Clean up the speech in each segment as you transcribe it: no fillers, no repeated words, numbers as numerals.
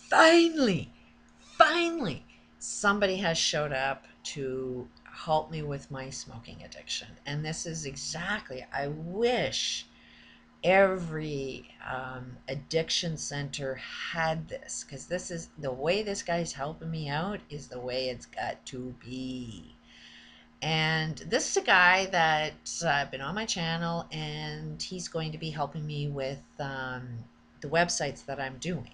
finally, finally, somebody has showed up to help me with my smoking addiction. And this is exactly, I wish every addiction center had this, because this is the way this guy's helping me out, is the way it's got to be. And this is a guy that's been on my channel, and he's going to be helping me with the websites that I'm doing.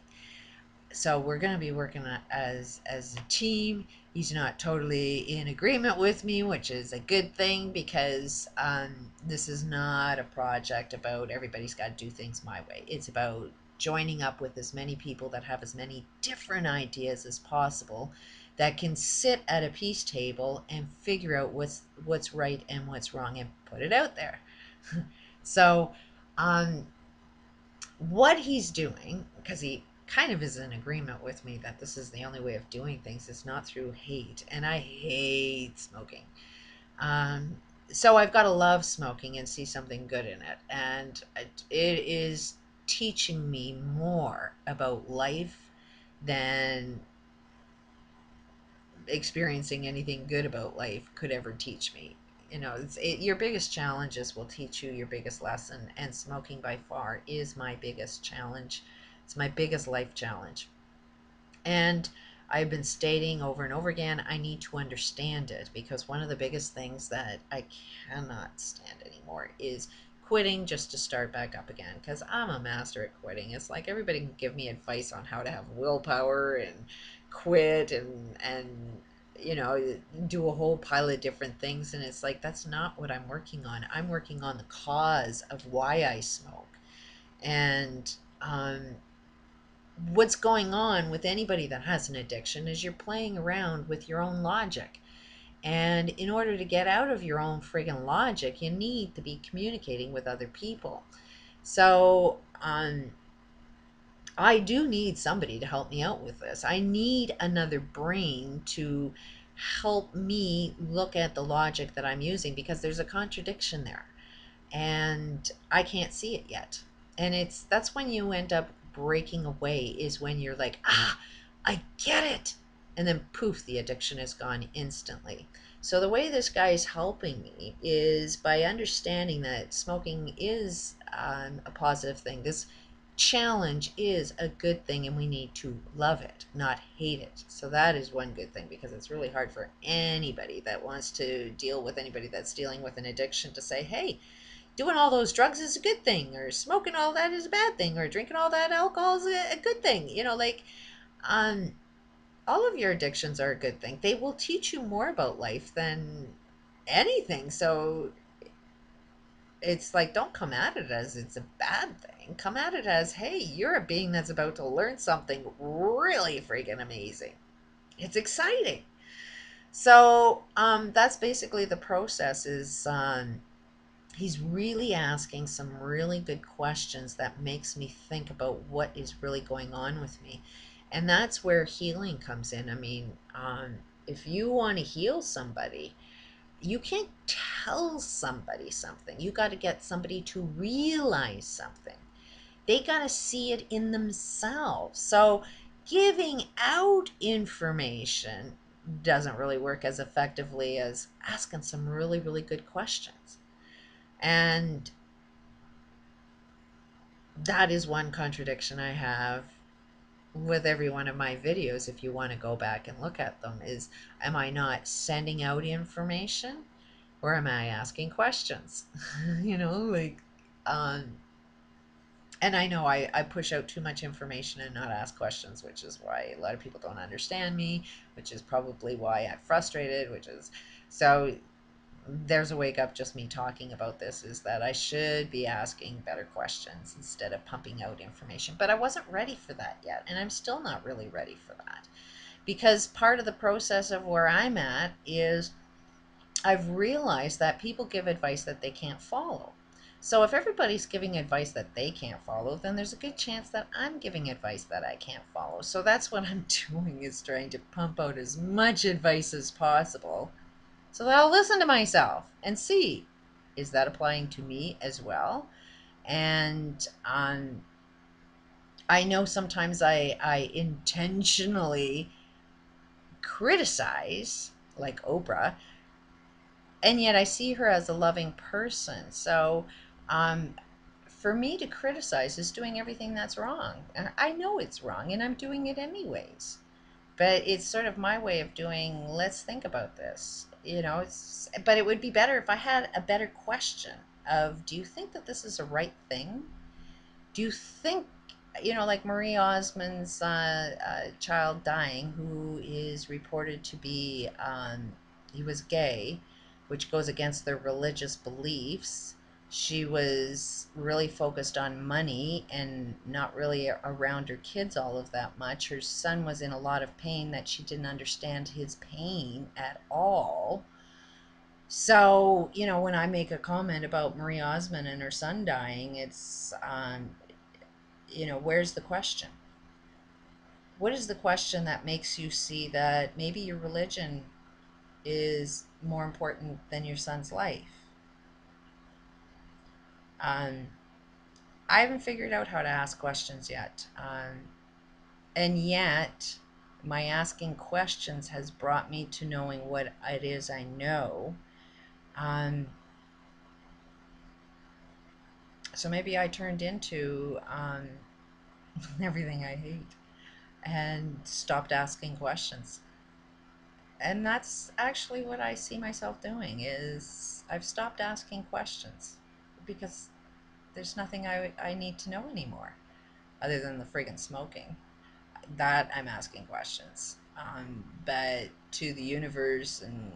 So we're going to be working as a team. He's not totally in agreement with me, which is a good thing, because this is not a project about everybody's got to do things my way. It's about joining up with as many people that have as many different ideas as possible, that can sit at a peace table and figure out what's right and what's wrong and put it out there. So um, what he's doing, because he kind of is in agreement with me that this is the only way of doing things, is not through hate, and I hate smoking. um, so I've got to love smoking and see something good in it, and it is teaching me more about life than experiencing anything good about life could ever teach me. You know, your biggest challenges will teach you your biggest lesson, and smoking by far is my biggest challenge. It's my biggest life challenge. And I've been stating over and over again, I need to understand it, because one of the biggest things that I cannot stand anymore is quitting just to start back up again, because I'm a master at quitting. It's like everybody can give me advice on how to have willpower and quit and you know, do a whole pile of different things, and it's like that's not what I'm working on. I'm working on the cause of why I smoke. And what's going on with anybody that has an addiction is you're playing around with your own logic. And in order to get out of your own friggin' logic, you need to be communicating with other people. So, I do need somebody to help me out with this. I need another brain to help me look at the logic that I'm using, because there's a contradiction there and I can't see it yet. And that's when you end up breaking away, is when you're like, I get it. And then poof, the addiction is gone instantly. So the way this guy is helping me is by understanding that smoking is a positive thing. This challenge is a good thing, and we need to love it, not hate it. So that is one good thing, because it's really hard for anybody that wants to deal with anybody that's dealing with an addiction to say, hey, doing all those drugs is a good thing, or smoking all that is a bad thing, or drinking all that alcohol is a good thing. You know, like, um, all of your addictions are a good thing. They will teach you more about life than anything. So it's like, don't come at it as it's a bad thing. Come at it as, hey, you're a being that's about to learn something really freaking amazing. It's exciting. So that's basically the process. Is he's really asking some really good questions that makes me think about what is really going on with me. And that's where healing comes in. I mean, if you want to heal somebody, you can't tell somebody something. You got to get somebody to realize something. They got to see it in themselves. So giving out information doesn't really work as effectively as asking some really, really good questions. And that is one contradiction I have with every one of my videos. If you want to go back and look at them, is, am I not sending out information, or am I asking questions? You know, like, um, and I know I push out too much information and not ask questions, which is why a lot of people don't understand me, which is probably why I'm frustrated, which is, so there's a wake up, just me talking about this, is that I should be asking better questions instead of pumping out information. But I wasn't ready for that yet, and I'm still not really ready for that, because part of the process of where I'm at is I've realized that people give advice that they can't follow. So if everybody's giving advice that they can't follow, then there's a good chance that I'm giving advice that I can't follow. So that's what I'm doing, is trying to pump out as much advice as possible, so that I'll listen to myself and see, is that applying to me as well? And I know sometimes I intentionally criticize, like Oprah, and yet I see her as a loving person. So, um, for me to criticize is doing everything that's wrong. And I know it's wrong, and I'm doing it anyways. But it's sort of my way of doing, let's think about this. But it would be better if I had a better question of, do you think that this is a right thing? Do you think, like Marie Osmond's child dying, who is reported to be, he was gay, which goes against their religious beliefs. She was really focused on money and not really around her kids all of that much. Her son was in a lot of pain that she didn't understand his pain at all. So, when I make a comment about Marie Osmond and her son dying, it's, where's the question? What is the question that makes you see that maybe your religion is more important than your son's life? Um, I haven't figured out how to ask questions yet. And yet, my asking questions has brought me to knowing what it is I know. Um, so maybe I turned into everything I hate and stopped asking questions. And that's actually what I see myself doing is I've stopped asking questions because there's nothing I need to know anymore other than the friggin' smoking. That I'm asking questions. But to the universe and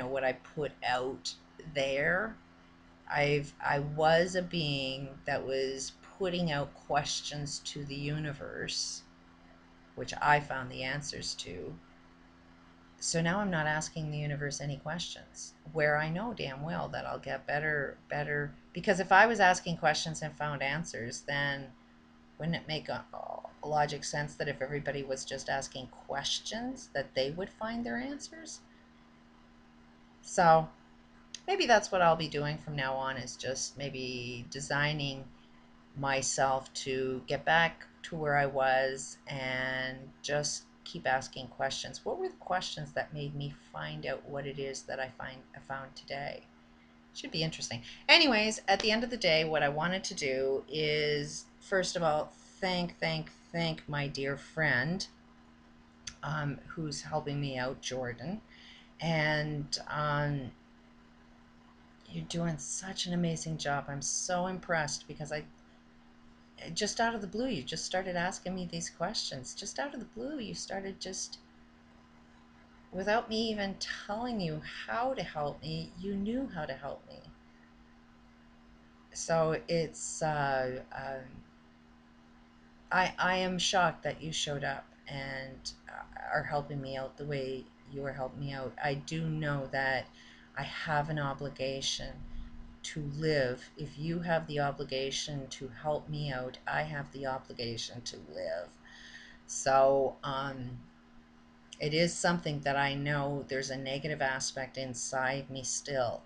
what I put out there, I was a being that was putting out questions to the universe, which I found the answers to. So now I'm not asking the universe any questions where I know damn well that I'll get better. Because if I was asking questions and found answers, then wouldn't it make a logic sense that if everybody was just asking questions, that they would find their answers? So maybe that's what I'll be doing from now on, is just maybe designing myself to get back to where I was and just keep asking questions. What were the questions that made me find out what it is that I found today? Should be interesting. Anyways, at the end of the day, what I wanted to do is, first of all, thank my dear friend, who's helping me out, Jordan. And you're doing such an amazing job. I'm so impressed because I just out of the blue, you just started asking me these questions. Just out of the blue, you started just, without me even telling you how to help me, you knew how to help me. So it's, I am shocked that you showed up and are helping me out the way you are helping me out. I do know that I have an obligation to live. If you have the obligation to help me out, I have the obligation to live. So, it is something that I know there's a negative aspect inside me still,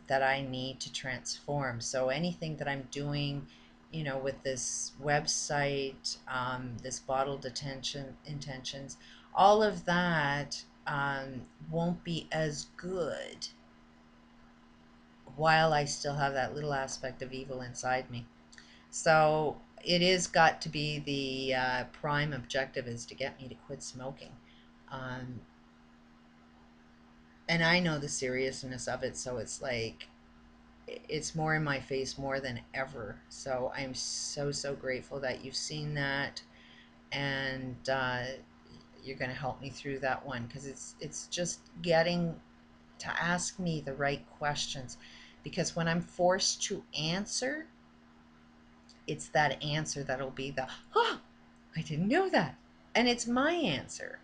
that I need to transform. So anything that I'm doing, with this website, this bottle detention intentions, all of that won't be as good while I still have that little aspect of evil inside me. So it is got to be the prime objective is to get me to quit smoking. Um, and I know the seriousness of it, so it's like it's more in my face more than ever. So I'm so grateful that you've seen that, and you're going to help me through that one, because it's just getting to ask me the right questions, because when I'm forced to answer, it's that answer that'll be the, oh, I didn't know that, and it's my answer.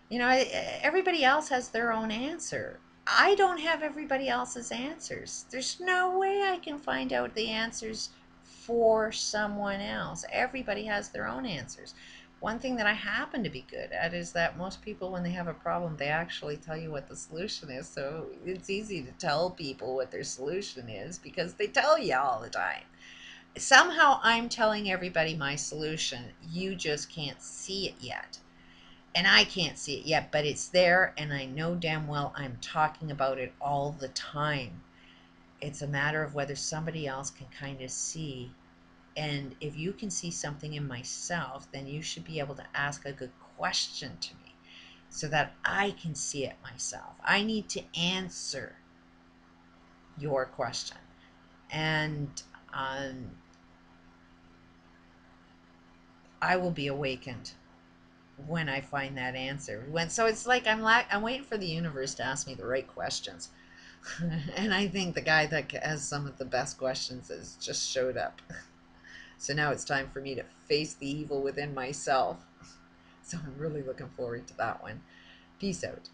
Everybody else has their own answer. I don't have everybody else's answers. There's no way I can find out the answers for someone else. Everybody has their own answers. One thing that I happen to be good at is that most people, when they have a problem, they actually tell you what the solution is. So it's easy to tell people what their solution is because they tell you all the time. Somehow I'm telling everybody my solution. You just can't see it yet. And I can't see it yet, but it's there, and I know damn well I'm talking about it all the time. It's a matter of whether somebody else can kind of see. And if you can see something in myself, then you should be able to ask a good question to me so that I can see it myself. I need to answer your question. And um, I will be awakened when I find that answer. So it's like I'm waiting for the universe to ask me the right questions. And I think the guy that has some of the best questions has just showed up. So now it's time for me to face the evil within myself. So I'm really looking forward to that one. Peace out.